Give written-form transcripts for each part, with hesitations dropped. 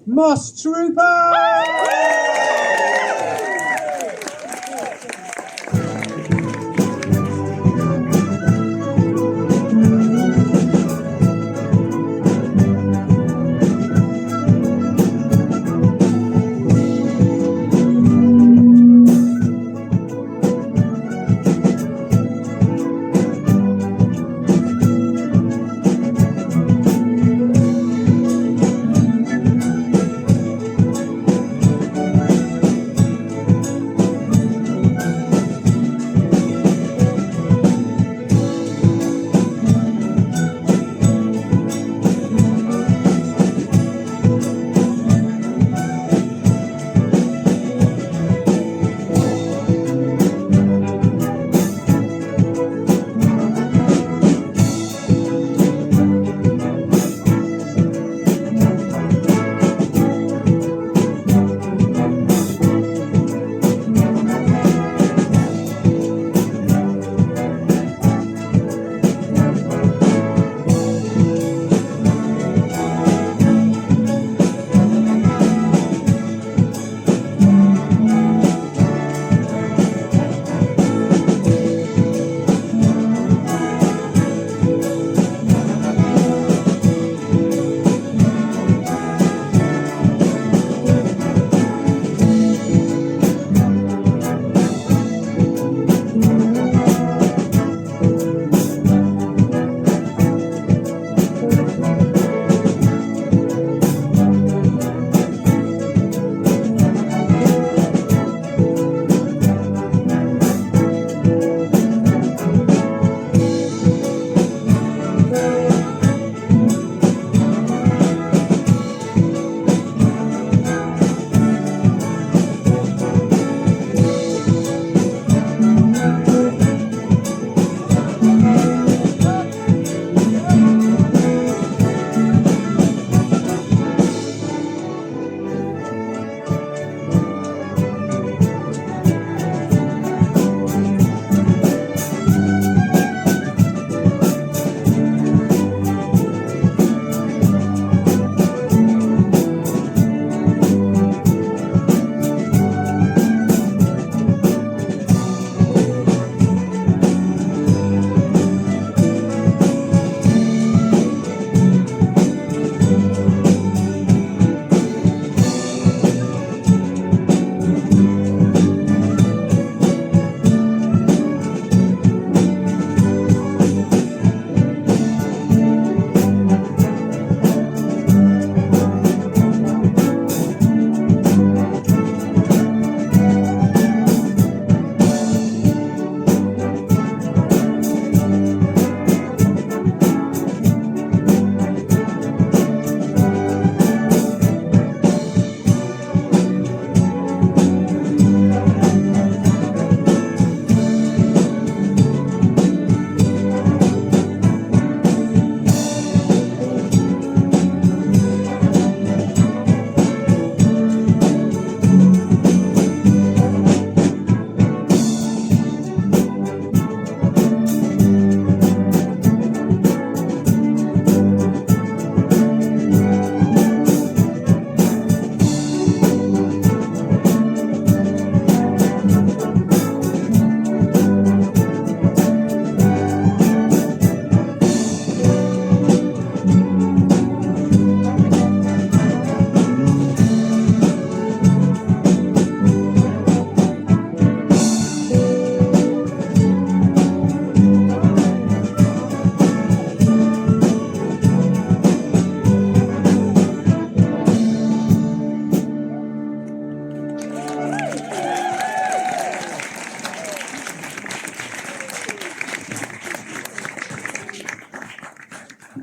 Mosstroopers!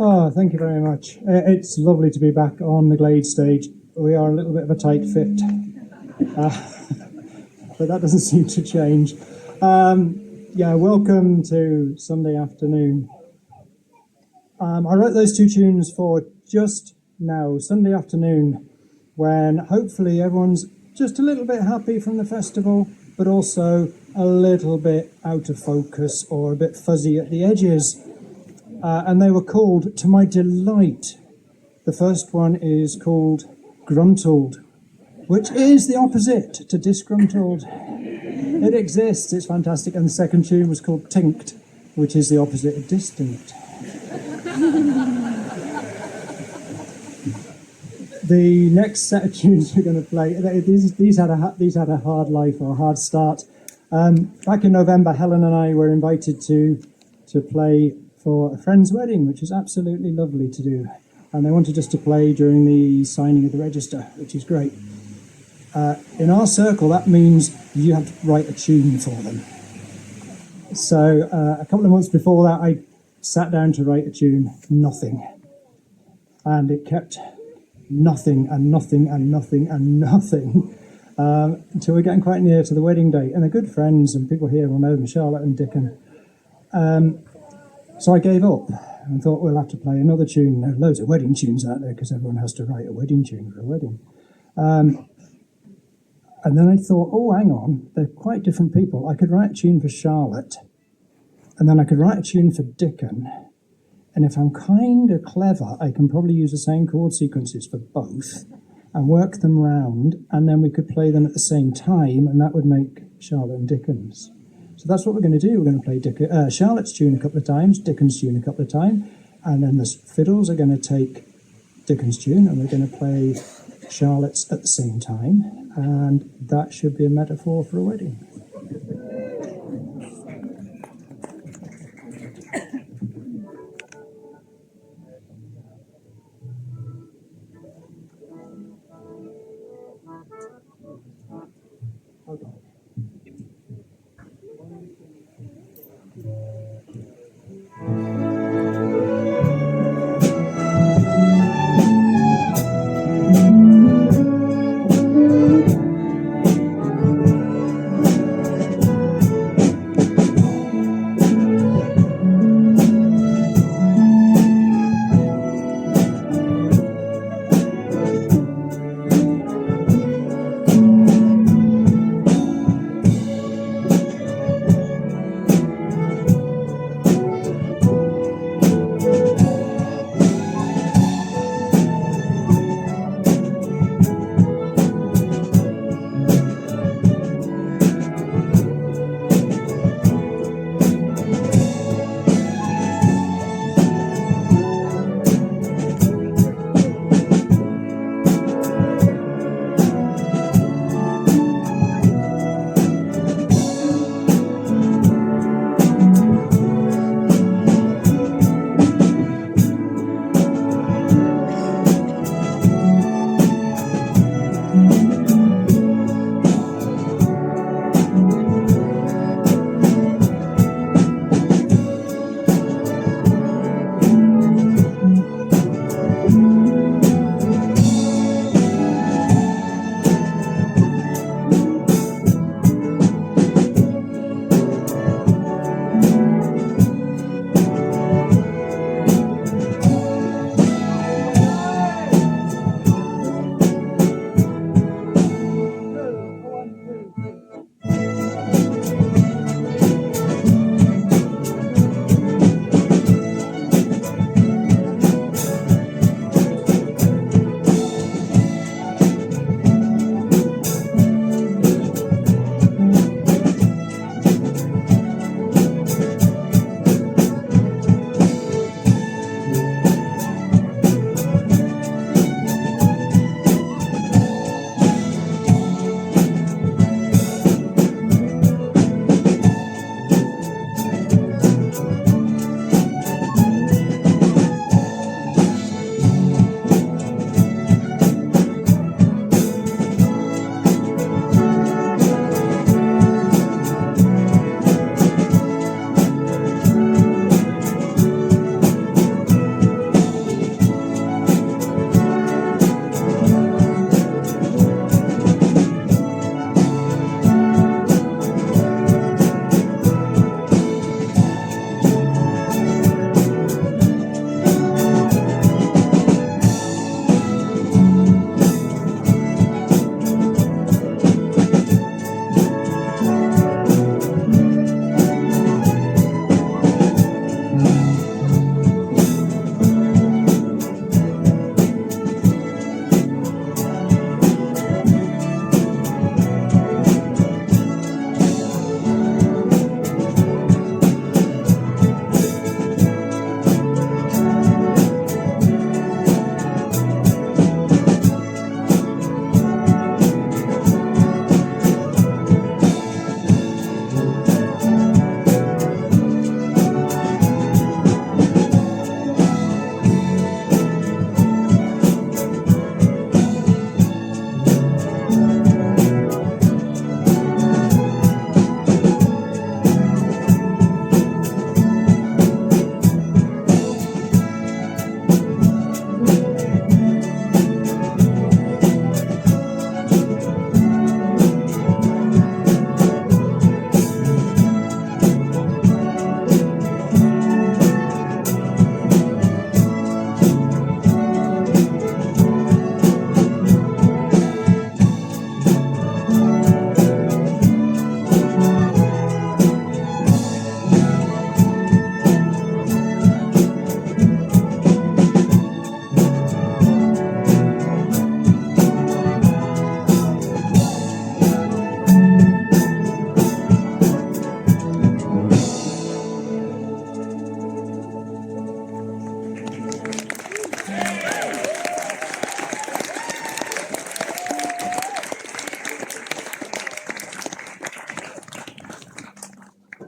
Oh, thank you very much. It's lovely to be back on the Glade stage. We are a little bit of a tight fit, but that doesn't seem to change. Yeah, welcome to Sunday afternoon. I wrote those two tunes for just now, Sunday afternoon, when hopefully everyone's just a little bit happy from the festival, but also a little bit out of focus or a bit fuzzy at the edges. And they were called To My Delight. The first one is called gruntled, which is the opposite to disgruntled. It exists, it's fantastic. And the second tune was called Tinked, which is the opposite of distant. The next set of tunes we're going to play, these had a hard life or a hard start. Back in November, Helen and I were invited to play for a friend's wedding, which was absolutely lovely to do. And they wanted us to play during the signing of the register, which is great. In our circle, that means you have to write a tune for them. So a couple of months before that, I sat down to write a tune, nothing. And it kept nothing and nothing and nothing and nothing until we're getting quite near to the wedding date. And they're good friends, and people here will know them, Charlotte and Dickon. So I gave up and thought we'll have to play another tune. There are loads of wedding tunes out there because everyone has to write a wedding tune for a wedding. And then I thought, oh, hang on, they're quite different people. I could write a tune for Charlotte, and then I could write a tune for Dickon. And if I'm kind of clever, I can probably use the same chord sequences for both and work them round, and then we could play them at the same time, and that would make Charlotte and Dickens. So that's what we're going to do. We're going to play Charlotte's tune a couple of times, Dickens' tune a couple of times, and then the fiddles are going to take Dickens' tune, and we're going to play Charlotte's at the same time, and that should be a metaphor for a wedding.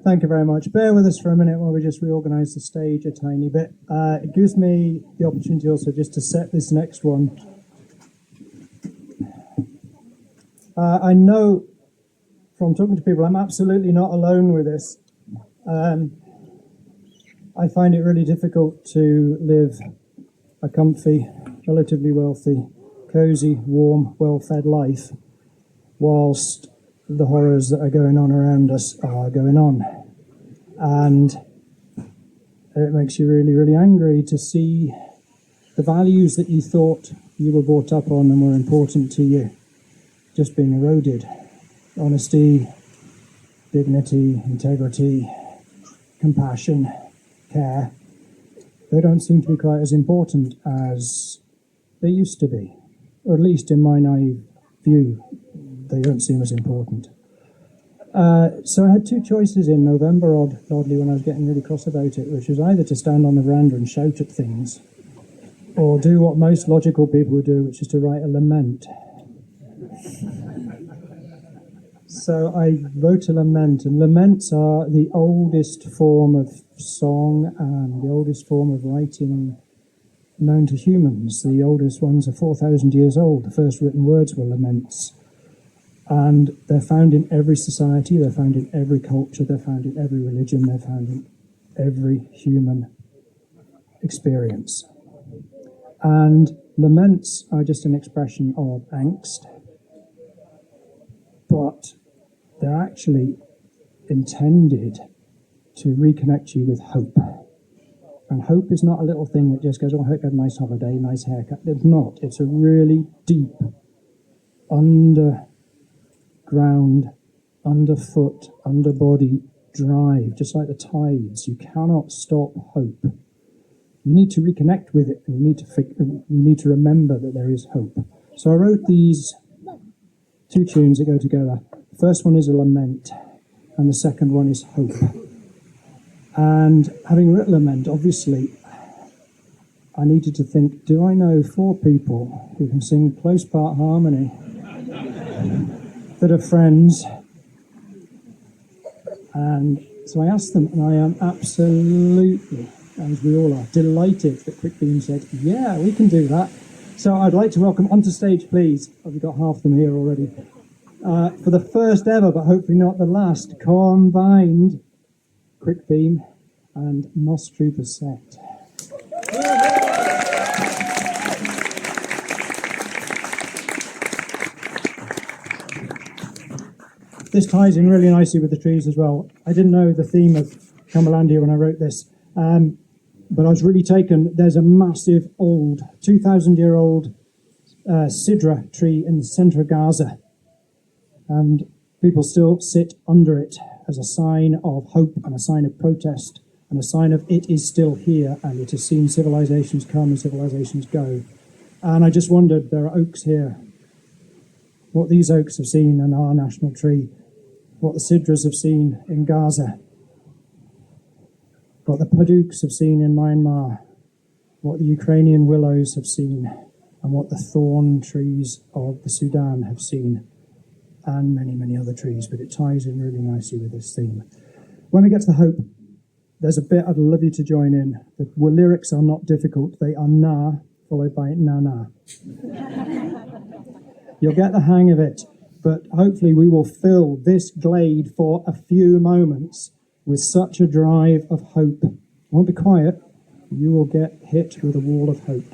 Thank you very much. Bear with us for a minute while we just reorganise the stage a tiny bit. It gives me the opportunity also just to set this next one. I know from talking to people, I'm absolutely not alone with this. I find it really difficult to live a comfy, relatively wealthy, cosy, warm, well-fed life whilst the horrors that are going on around us are going on. And it makes you really, really angry to see the values that you thought you were brought up on and were important to you just being eroded. Honesty, dignity, integrity, compassion, care, they don't seem to be quite as important as they used to be. Or at least in my naive view, they don't seem as important. So I had two choices in November, oddly, when I was getting really cross about it, which was either to stand on the veranda and shout at things, or do what most logical people would do, which is to write a lament. So I wrote a lament, and laments are the oldest form of song and the oldest form of writing known to humans. The oldest ones are 4,000 years old. The first written words were laments. And they're found in every society, they're found in every culture, they're found in every religion, they're found in every human experience. And laments are just an expression of angst, but they're actually intended to reconnect you with hope. And hope is not a little thing that just goes, oh, I hope you had a nice holiday, nice haircut. It's not. It's a really deep, underground, underfoot, underbody drive, just like the tides. You cannot stop hope. You need to reconnect with it, and you need to remember that there is hope. So I wrote these two tunes that go together. The first one is a lament, and the second one is hope. And having written lament, obviously, I needed to think, do I know four people who can sing close part harmony that are friends? And so I asked them, and I am absolutely, as we all are, delighted that QuickBeam said, yeah, we can do that. So I'd like to welcome onto stage, please. We've got half of them here already. For the first ever, but hopefully not the last, combined QuickBeam and Mosstroopers set. This ties in really nicely with the trees as well. I didn't know the theme of Cumberlandia when I wrote this, but I was really taken. There's a massive old, 2,000-year-old sidra tree in the centre of Gaza, and people still sit under it as a sign of hope and a sign of protest and a sign of it is still here and it has seen civilizations come and civilizations go. And I just wondered, there are oaks here, what these oaks have seen in our national tree, what the sidras have seen in Gaza, what the paduks have seen in Myanmar, what the Ukrainian willows have seen, and what the thorn trees of the Sudan have seen, and many, many other trees, but it ties in really nicely with this theme. When we get to the hope, there's a bit I'd love you to join in. The lyrics are not difficult. They are na, followed by na-na. You'll get the hang of it, but hopefully we will fill this glade for a few moments with such a drive of hope. It won't be quiet. You will get hit with a wall of hope.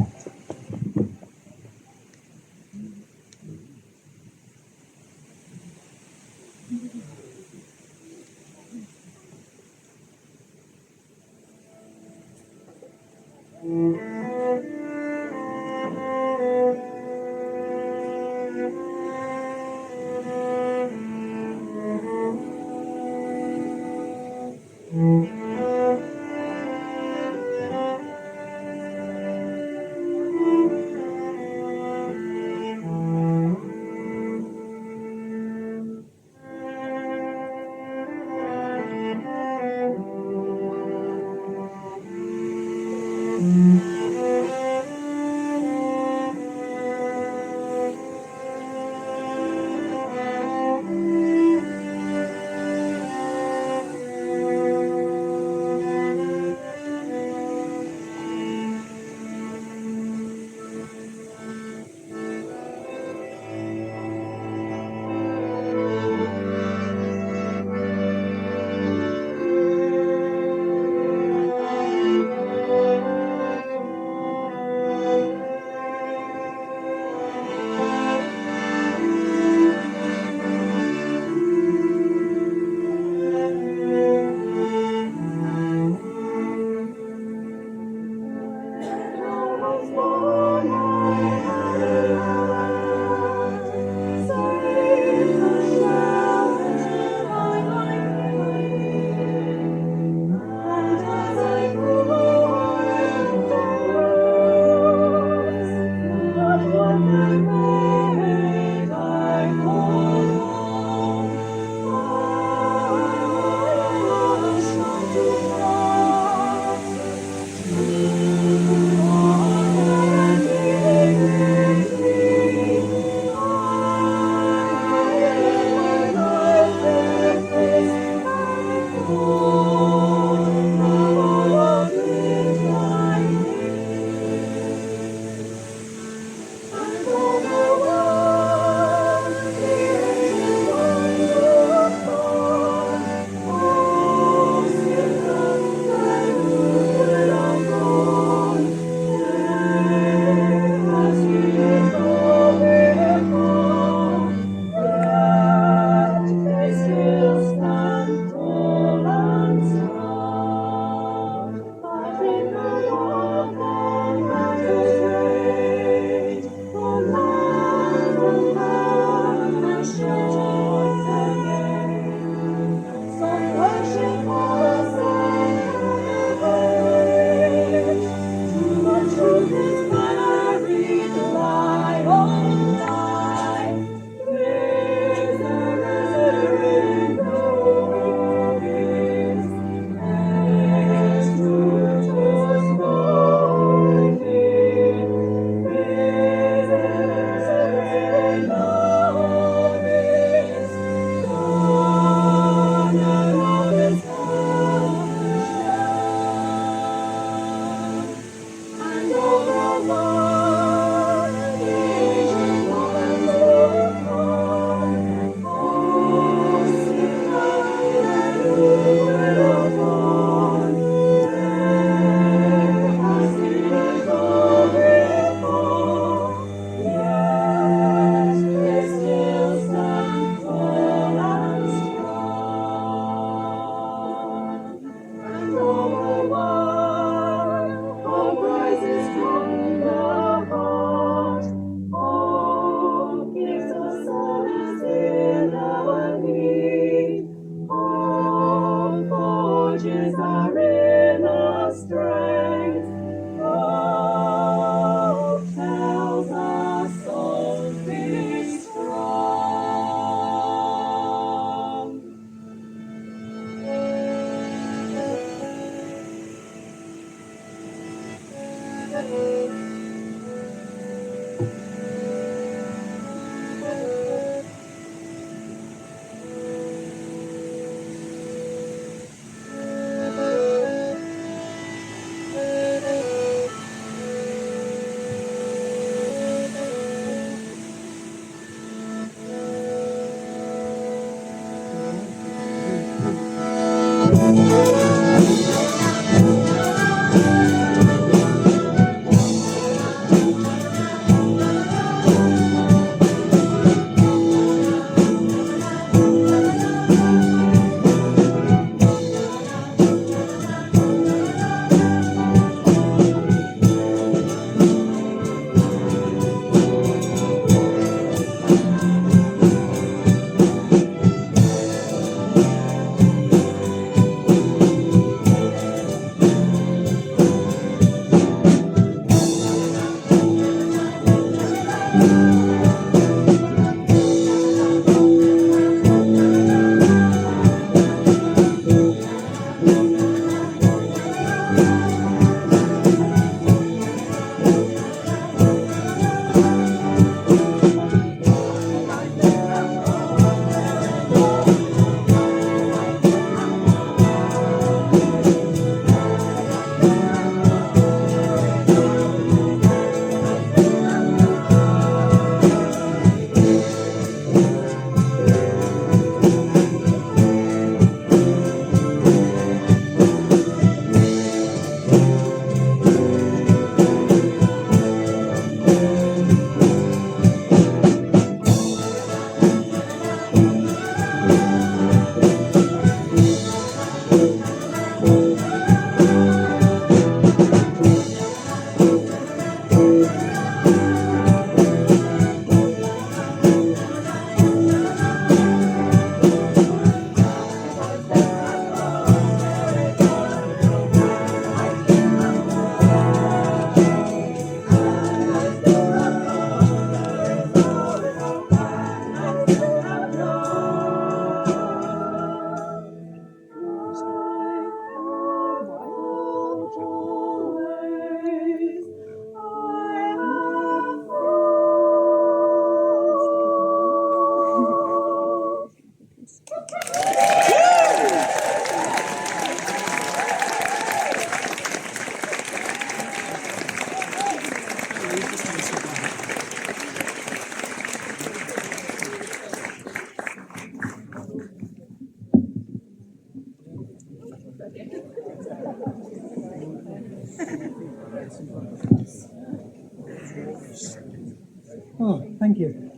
Thank you.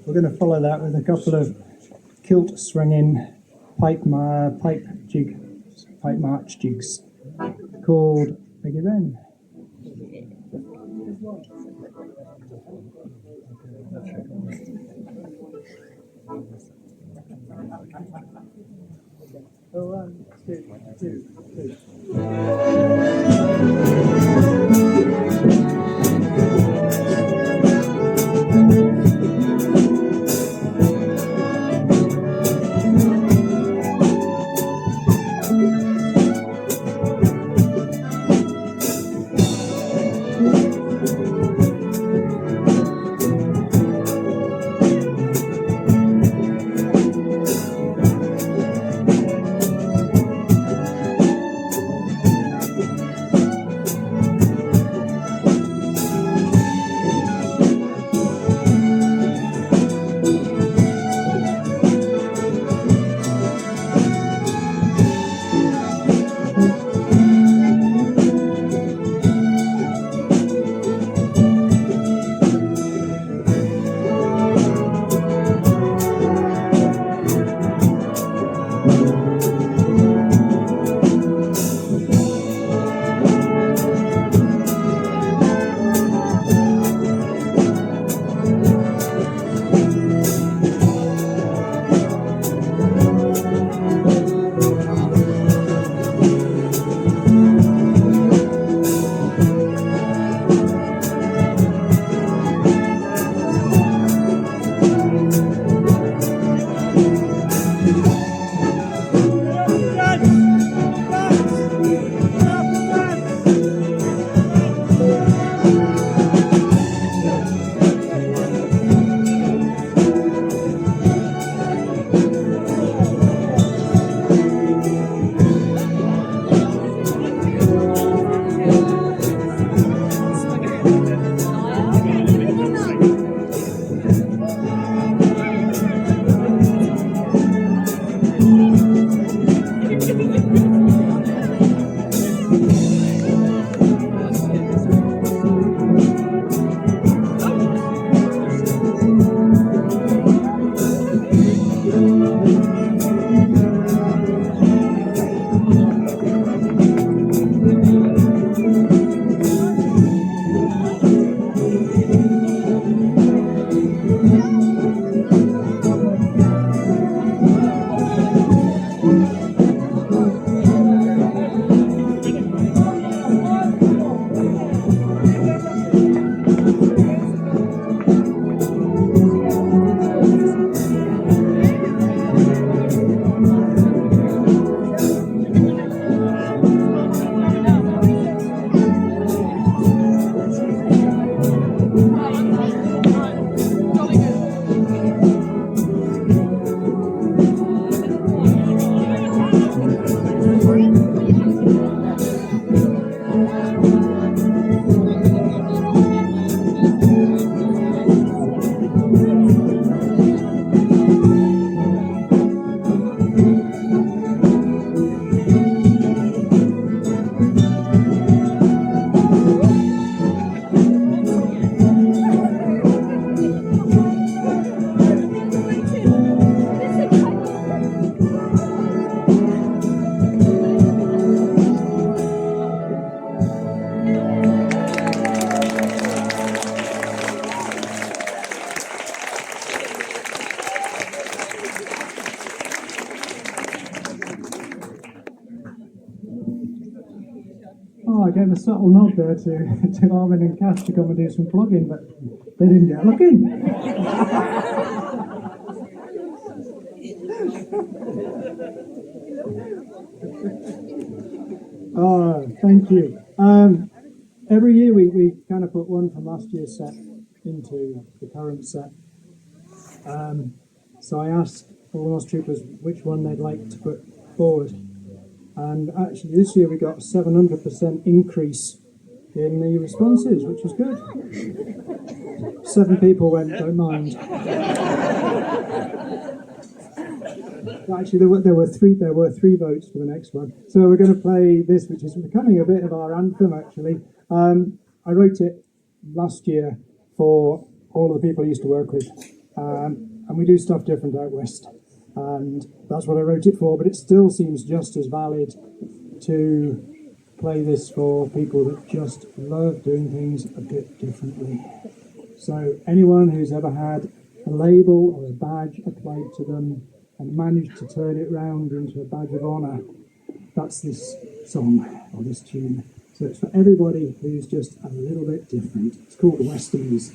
We're going to follow that with a couple of kilt swinging pipe march jigs called Biggie Ben. One, two. Oh, I gave a subtle nod there to Armin and Cass to come and do some plugging, but they didn't get a look in. Oh, thank you. Every year we kind of put one from last year's set into the current set. So I asked all the Mosstroopers which one they'd like to put forward. And actually this year we got a 700% increase in the responses, which was good. 7 people went, don't mind. Actually, there were three votes for the next one. So we're going to play this, which is becoming a bit of our anthem, actually. I wrote it last year for all of the people I used to work with, and we do stuff different out west, and that's what I wrote it for. But it still seems just as valid to play this for people that just love doing things a bit differently. So anyone who's ever had a label or a badge applied to them and managed to turn it round into a badge of honour, that's this song or this tune. So it's for everybody who's just a little bit different. It's called the Westerners.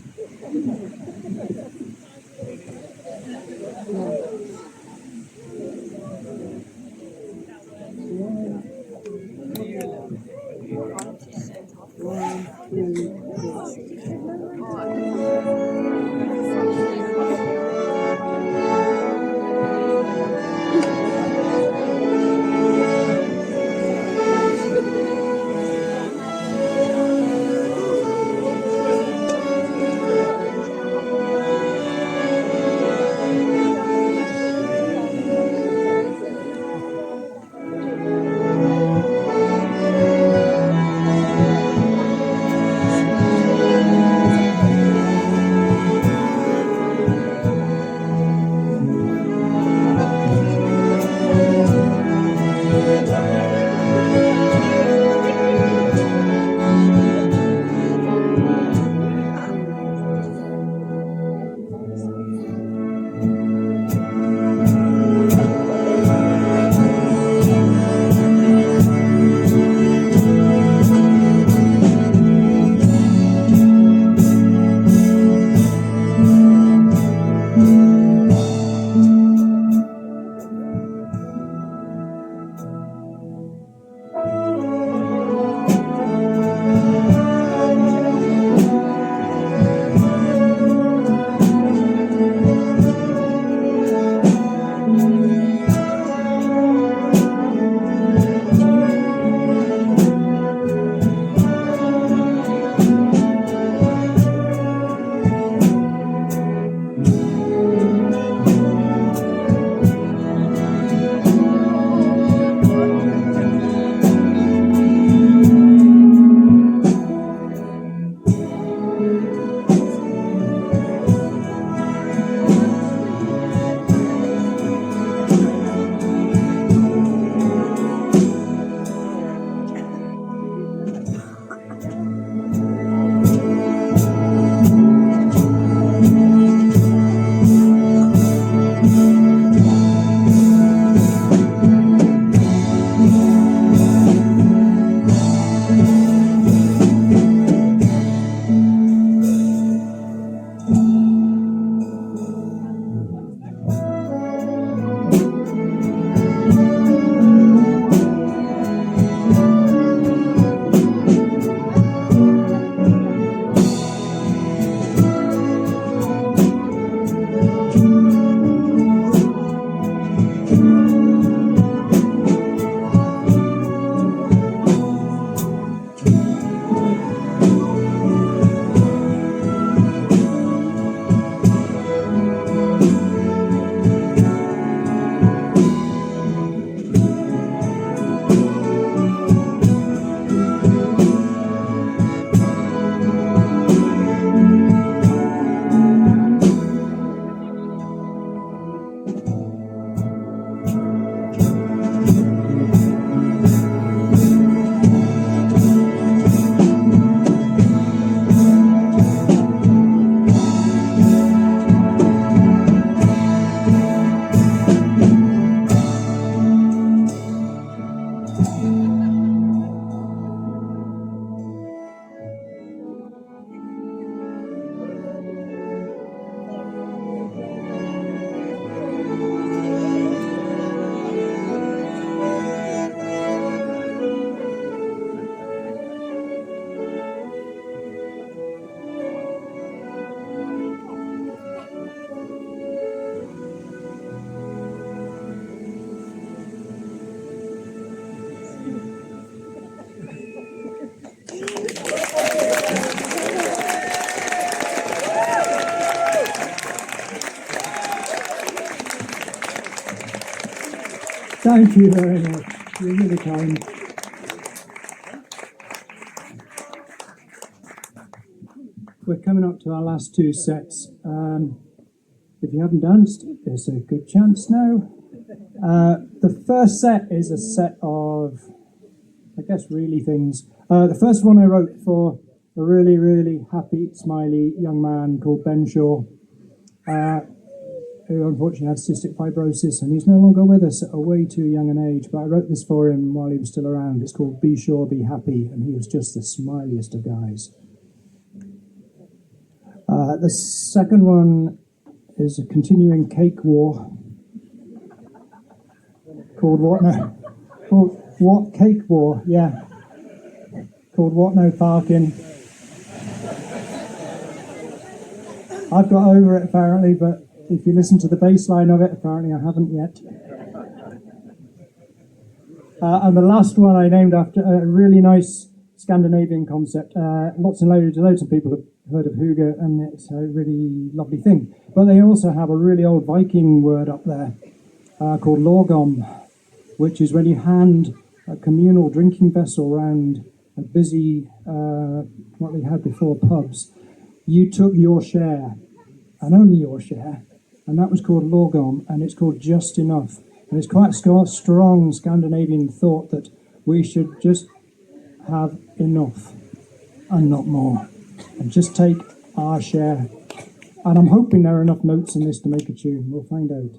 Thank you very much. You're really kind. we're coming up to our last two sets. If you haven't danced, there's a good chance now. The first set is a set of, I guess, really things. The first one I wrote for a really, really happy, smiley young man called Ben Shaw, who unfortunately had cystic fibrosis, and he's no longer with us at a way too young an age, but I wrote this for him while he was still around. It's called Be Sure, Be Happy, and he was just the smiliest of guys. The second one is a continuing cake war called What No? Called What Cake War, yeah. Called What No Parking. I've got over it apparently, but if you listen to the bass line of it, apparently I haven't yet. And the last one I named after a really nice Scandinavian concept. Lots and loads of people have heard of hygge, and it's a really lovely thing. But they also have a really old Viking word up there called lorgom, which is when you hand a communal drinking vessel round a busy, what they had before, pubs. You took your share, and only your share, and that was called lorgom, and it's called just enough. And it's quite a strong Scandinavian thought that we should just have enough and not more, and just take our share. And I'm hoping there are enough notes in this to make a tune. We'll find out.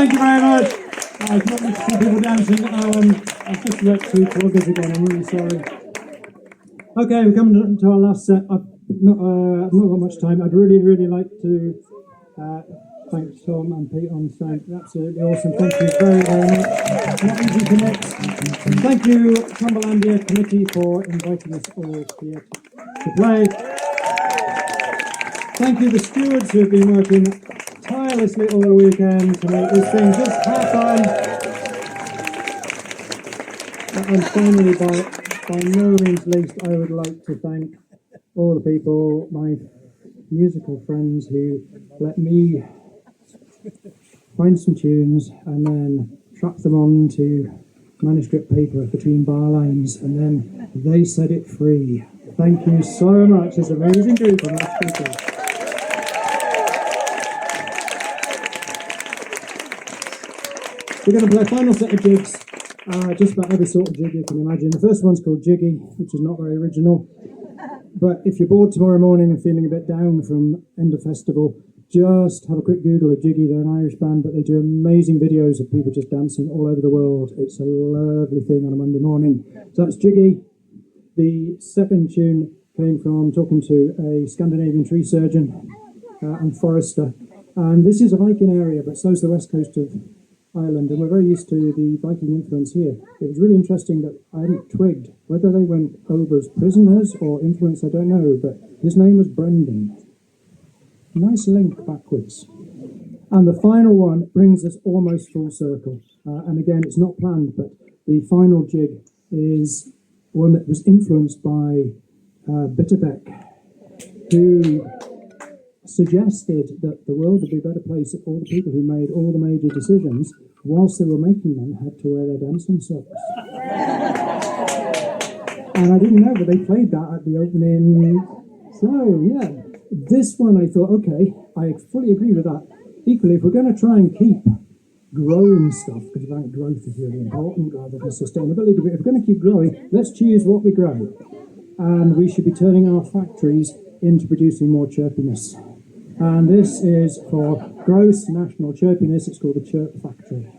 Thank you very much. It's not nice to see people dancing. I've just wrecked 2 pluggers again. I'm really sorry. Okay, we're coming to our last set. I've not got much time. I'd really like to thank Tom and Pete on sound. Absolutely awesome. Thank you very much. Not easy to mix. Thank you, Cumberlandia Committee, for inviting us all here to play. Thank you, the stewards who have been working tirelessly all weekend to make this thing just happen. And finally, by no means least, I would like to thank all the people, my musical friends, who let me find some tunes and then trap them onto manuscript paper between bar lines, and then they set it free. Thank you so much. It's an amazing group of people. We're going to play a final set of jigs, just about every sort of jig you can imagine. The first one's called Jiggy, which is not very original. But if you're bored tomorrow morning and feeling a bit down from end of festival, just have a quick Google of Jiggy. They're an Irish band, but they do amazing videos of people just dancing all over the world. It's a lovely thing on a Monday morning. So that's Jiggy. The second tune came from talking to a Scandinavian tree surgeon and forester. And this is a Viking area, but so is the west coast of Ireland, and we're very used to the Viking influence here. It was really interesting that I hadn't twigged whether they went over as prisoners or influence, I don't know, but his name was Brendan. Nice link backwards. And the final one brings us almost full circle. And again, it's not planned, but the final jig is one that was influenced by Bitterbeck, who suggested that the world would be a better place if all the people who made all the major decisions, whilst they were making them, had to wear their dancing socks. And I didn't know, but they played that at the opening. So, yeah, this one I thought, okay, I fully agree with that. Equally, if we're going to try and keep growing stuff, because I think growth is really important rather than sustainability, but if we're going to keep growing, let's choose what we grow. And we should be turning our factories into producing more chirpiness. And this is for gross national chirpiness. It's called the Chirp Factory.